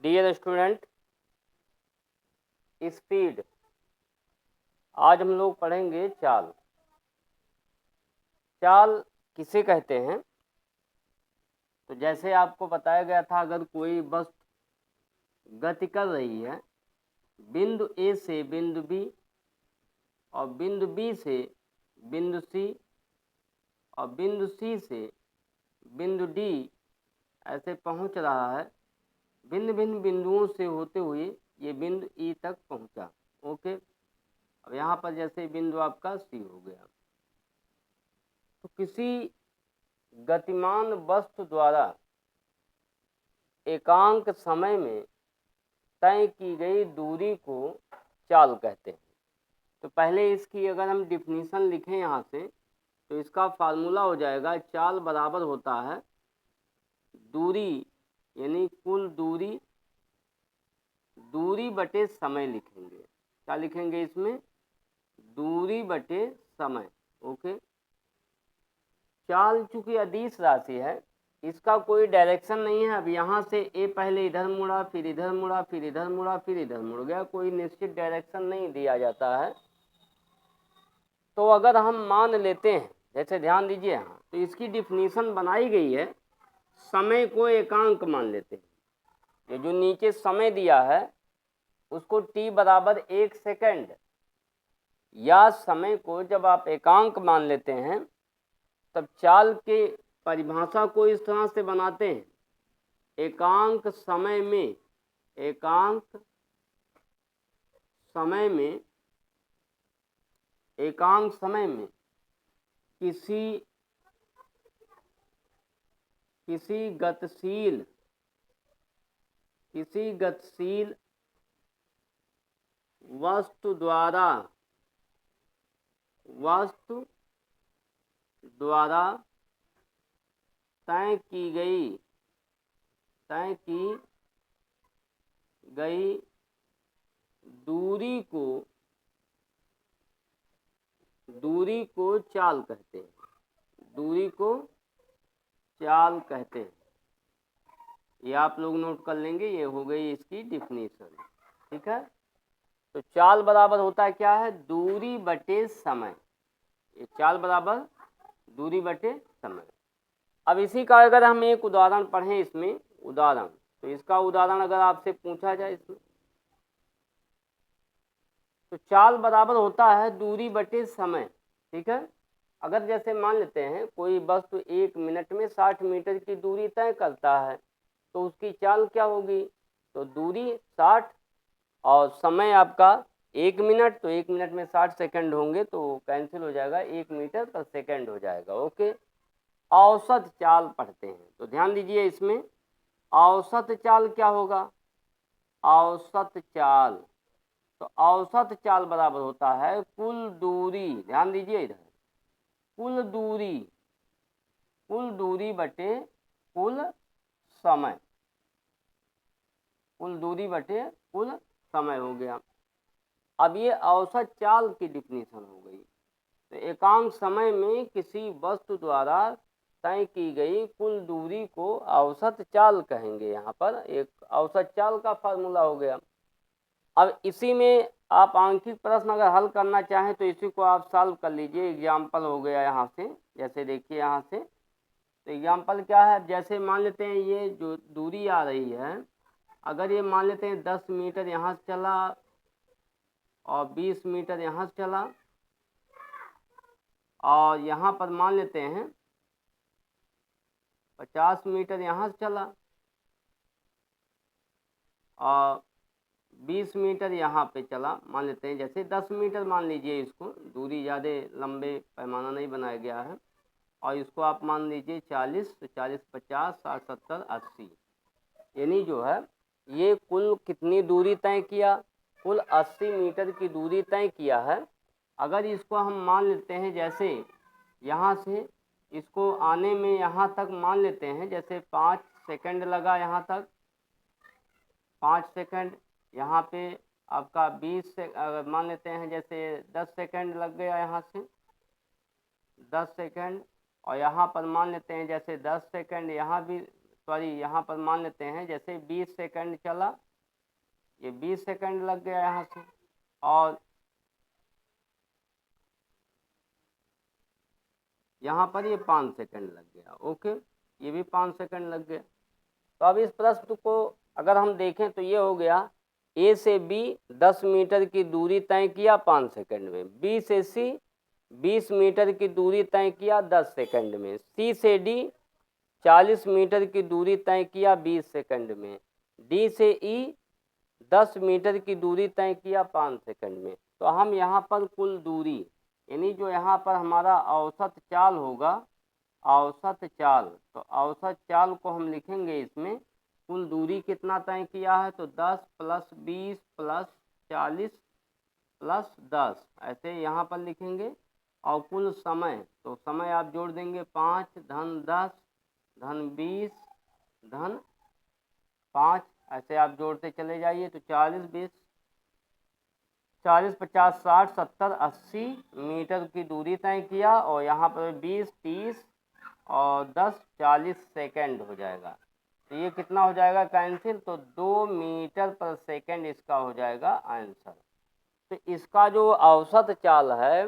Dear student, speed. आज हम लोग पढ़ेंगे चाल। चाल किसे कहते हैं? तो जैसे आपको बताया गया था, अगर कोई वस्तु गति कर रही है बिंदु ए से बिंदु बी और बिंदु बी से बिंदु सी और बिंदु सी से बिंदु डी ऐसे पहुंच रहा है, भिन्न भिन्न बिंदुओं से होते हुए ये बिंदु ई तक पहुंचा। ओके, अब यहाँ पर जैसे बिंदु आपका सी हो गया। तो किसी गतिमान वस्तु द्वारा एकांक समय में तय की गई दूरी को चाल कहते हैं। तो पहले इसकी अगर हम डिफिनीशन लिखें यहाँ से, तो इसका फार्मूला हो जाएगा, चाल बराबर होता है दूरी यानी कुल दूरी, दूरी बटे समय लिखेंगे। क्या लिखेंगे इसमें? दूरी बटे समय। ओके, चाल चूंकि अदिश राशि है, इसका कोई डायरेक्शन नहीं है। अब यहाँ से ए पहले इधर मुड़ा, फिर इधर मुड़ा, फिर इधर मुड़ा, फिर इधर मुड़ गया, कोई निश्चित डायरेक्शन नहीं दिया जाता है। तो अगर हम मान लेते हैं, जैसे ध्यान दीजिए यहाँ, तो इसकी डिफिनीशन बनाई गई है, समय को एकांक मान लेते हैं। ये जो नीचे समय दिया है उसको t बराबर 1 सेकेंड, या समय को जब आप एकांक मान लेते हैं तब चाल के परिभाषा को इस तरह से बनाते हैं, एकांक समय में, एकांक समय में, एकांक समय में किसी गतिशील वस्तु द्वारा तय की गई दूरी को चाल कहते हैं। दूरी को चाल कहते हैं। ये आप लोग नोट कर लेंगे, ये हो गई इसकी डिफिनीशन। ठीक है, तो चाल बराबर होता है क्या है? दूरी बटे समय। ये चाल बराबर दूरी बटे समय। अब इसी का अगर हम एक उदाहरण पढ़ें, इसमें उदाहरण, तो इसका उदाहरण अगर आपसे पूछा जाए इसमें, तो चाल बराबर होता है दूरी बटे समय। ठीक है, अगर जैसे मान लेते हैं कोई वस्तु 1 मिनट में 60 मीटर की दूरी तय करता है, तो उसकी चाल क्या होगी? तो दूरी 60 और समय आपका 1 मिनट, तो 1 मिनट में 60 सेकंड होंगे, तो कैंसिल हो जाएगा, 1 मीटर पर सेकंड हो जाएगा। ओके, औसत चाल पढ़ते हैं, तो ध्यान दीजिए इसमें औसत चाल क्या होगा? औसत चाल, तो औसत चाल बराबर होता है कुल दूरी, ध्यान दीजिए इधर, कुल दूरी बटे कुल समय, कुल दूरी बटे कुल समय हो गया। अब ये औसत चाल की डिफिनीशन हो गई। तो एकांक समय में किसी वस्तु द्वारा तय की गई कुल दूरी को औसत चाल कहेंगे। यहाँ पर एक औसत चाल का फार्मूला हो गया। अब इसी में आप आंशिक प्रश्न अगर हल करना चाहें तो इसी को आप सॉल्व कर लीजिए। एग्जाम्पल हो गया यहाँ से, जैसे देखिए यहाँ से, तो एग्जाम्पल क्या है? जैसे मान लेते हैं ये जो दूरी आ रही है, अगर ये मान लेते हैं 10 मीटर यहाँ से चला और 20 मीटर यहाँ से चला, और यहाँ पर मान लेते हैं 50 मीटर यहाँ से चला और 20 मीटर यहाँ पे चला, मान लेते हैं जैसे 10 मीटर मान लीजिए इसको, दूरी ज़्यादा लंबे पैमाना नहीं बनाया गया है, और इसको आप मान लीजिए 40, तो 40, 50, 60, 70, 80, यानी जो है ये कुल कितनी दूरी तय किया? कुल 80 मीटर की दूरी तय किया है। अगर इसको हम मान लेते हैं, जैसे यहाँ से इसको आने में यहाँ तक मान लेते हैं जैसे 5 सेकंड लगा, यहाँ तक 5 सेकंड, यहाँ पे आपका 20 से अगर मान लेते हैं जैसे 10 सेकंड लग गया, यहाँ से 10 सेकंड, और यहाँ पर मान लेते हैं जैसे 10 सेकंड, यहाँ भी सॉरी यहाँ पर मान लेते हैं जैसे 20 सेकंड चला, ये 20 सेकंड लग गया यहाँ से, और यहाँ पर ये 5 सेकंड लग गया। ओके, ये भी 5 सेकंड लग गया। तो अब इस प्रश्न को अगर हम देखें तो ये हो गया, ए से बी 10 मीटर की दूरी तय किया 5 सेकंड में, बी से सी 20 मीटर की दूरी तय किया 10 सेकंड में, सी से डी 40 मीटर की दूरी तय किया 20 सेकंड में, डी से ई 10 मीटर की दूरी तय किया 5 सेकंड में। तो हम यहाँ पर कुल दूरी, यानी जो यहाँ पर हमारा औसत चाल होगा, औसत चाल, तो औसत चाल को हम लिखेंगे इसमें, कुल दूरी कितना तय किया है, तो 10 प्लस 20 प्लस 40 प्लस 10 ऐसे यहाँ पर लिखेंगे। और कुल समय, तो समय आप जोड़ देंगे 5 धन 10 धन 20 धन 5, ऐसे आप जोड़ते चले जाइए। तो 40 20 40 50 60 70 80 मीटर की दूरी तय किया, और यहाँ पर 20 30 और 10 40 सेकंड हो जाएगा। तो ये कितना हो जाएगा कैंसिल, तो 2 मीटर पर सेकंड इसका हो जाएगा आंसर। तो इसका जो औसत चाल है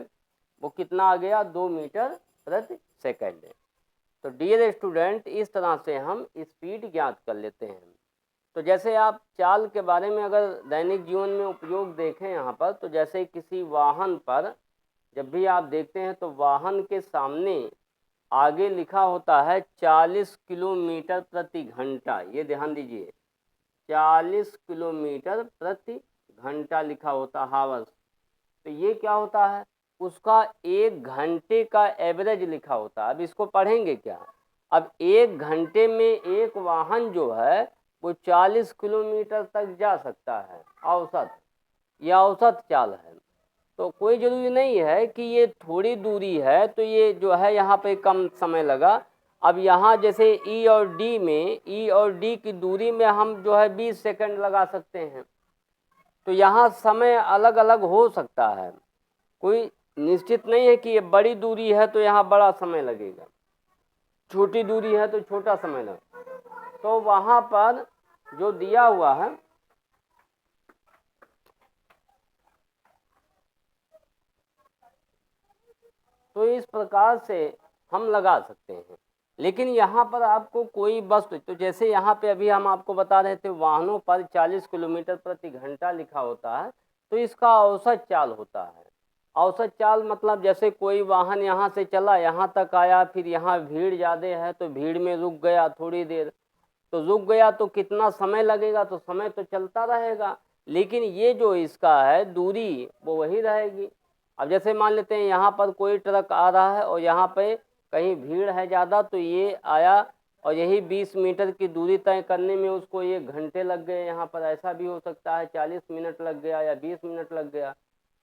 वो कितना आ गया, 2 मीटर प्रति सेकंड। तो डियर स्टूडेंट, इस तरह से हम स्पीड ज्ञात कर लेते हैं। तो जैसे आप चाल के बारे में अगर दैनिक जीवन में उपयोग देखें यहाँ पर, तो जैसे किसी वाहन पर जब भी आप देखते हैं तो वाहन के सामने आगे लिखा होता है 40 किलोमीटर प्रति घंटा। ये ध्यान दीजिए, 40 किलोमीटर प्रति घंटा लिखा होता हावर्स। तो ये क्या होता है, उसका 1 घंटे का एवरेज लिखा होता है। अब इसको पढ़ेंगे क्या, अब 1 घंटे में एक वाहन जो है वो 40 किलोमीटर तक जा सकता है औसत, यह औसत चाल है। तो कोई ज़रूरी नहीं है कि ये थोड़ी दूरी है तो ये जो है यहाँ पे कम समय लगा। अब यहाँ जैसे ई और डी में, ई और डी की दूरी में हम जो है 20 सेकंड लगा सकते हैं। तो यहाँ समय अलग अलग हो सकता है, कोई निश्चित नहीं है कि ये बड़ी दूरी है तो यहाँ बड़ा समय लगेगा, छोटी दूरी है तो छोटा समय लगेगा। तो वहाँ पर जो दिया हुआ है, तो इस प्रकार से हम लगा सकते हैं। लेकिन यहाँ पर आपको कोई वस्तु, तो जैसे यहाँ पे अभी हम आपको बता रहे थे वाहनों पर 40 किलोमीटर प्रति घंटा लिखा होता है, तो इसका औसत चाल होता है। औसत चाल मतलब जैसे कोई वाहन यहाँ से चला, यहाँ तक आया, फिर यहाँ भीड़ ज़्यादा है तो भीड़ में रुक गया थोड़ी देर, तो रुक गया तो कितना समय लगेगा, तो समय तो चलता रहेगा, लेकिन ये जो इसका है दूरी वो वही रहेगी। अब जैसे मान लेते हैं यहाँ पर कोई ट्रक आ रहा है और यहाँ पे कहीं भीड़ है ज़्यादा, तो ये आया और यही 20 मीटर की दूरी तय करने में उसको 1 घंटे लग गए। यहाँ पर ऐसा भी हो सकता है 40 मिनट लग गया या 20 मिनट लग गया।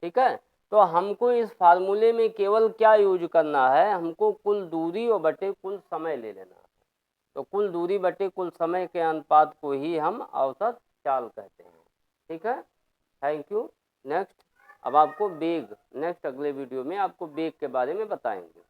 ठीक है, तो हमको इस फार्मूले में केवल क्या यूज करना है, हमको कुल दूरी और बटे कुल समय ले लेना है। तो कुल दूरी बटे कुल समय के अनुपात को ही हम औसत चाल कहते हैं। ठीक है, थैंक यू। नेक्स्ट, अब आपको वेग, नेक्स्ट अगले वीडियो में आपको वेग के बारे में बताएंगे।